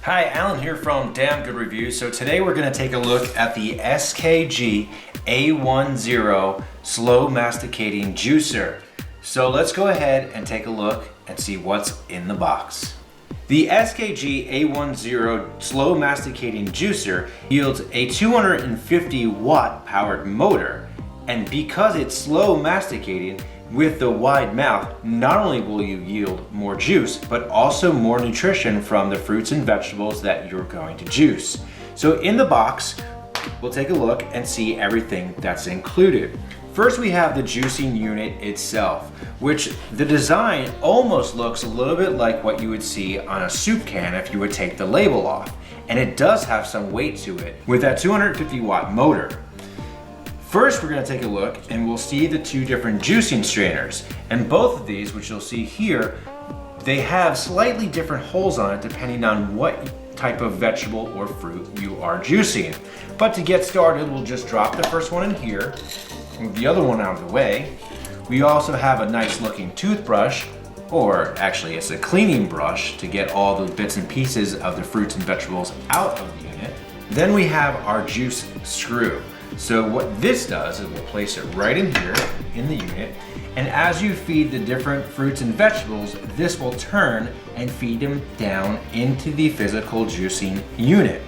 Hi, Alan here from Damn Good Reviews. So today we're going to take a look at the SKG A10 slow masticating juicer. So let's go ahead and take a look and see what's in the box. The SKG A10 slow masticating juicer yields a 250 watt powered motor, and because it's slow masticating with the wide mouth, not only will you yield more juice, but also more nutrition from the fruits and vegetables that you're going to juice. So in the box, we'll take a look and see everything that's included. First, we have the juicing unit itself, which the design almost looks a little bit like what you would see on a soup can if you would take the label off. And it does have some weight to it with that 250 watt motor. First, we're going to take a look and we'll see the two different juicing strainers. And both of these, which you'll see here, they have slightly different holes on it depending on what type of vegetable or fruit you are juicing. But to get started, we'll just drop the first one in here, move the other one out of the way. We also have a nice looking toothbrush, or actually it's a cleaning brush to get all the bits and pieces of the fruits and vegetables out of the unit. Then we have our juice screw. So what this does is we'll place it right in here in the unit, and as you feed the different fruits and vegetables, this will turn and feed them down into the physical juicing unit.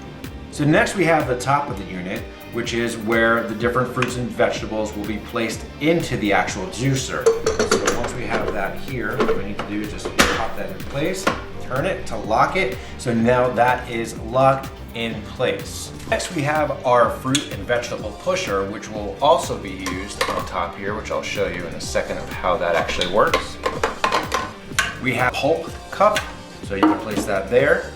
So next we have the top of the unit, which is where the different fruits and vegetables will be placed into the actual juicer. So once we have that here, what we need to do is just pop that in place, turn it to lock it. So now that is locked in place. Next we have our fruit and vegetable pusher, which will also be used on top here, which I'll show you in a second of how that actually works. We have pulp cup, so you can place that there.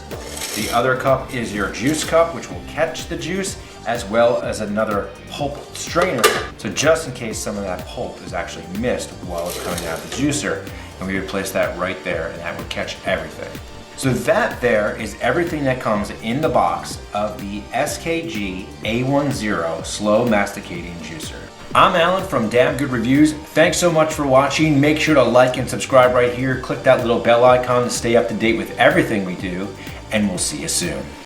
The other cup is your juice cup, which will catch the juice, as well as another pulp strainer, so just in case some of that pulp is actually missed while it's coming out of the juicer. And we would place that right there, and that would catch everything. So that there is everything that comes in the box of the SKG A10 slow masticating juicer. I'm Alan from Damn Good Reviews. Thanks so much for watching. Make sure to like and subscribe right here. Click that little bell icon to stay up to date with everything we do, and we'll see you soon.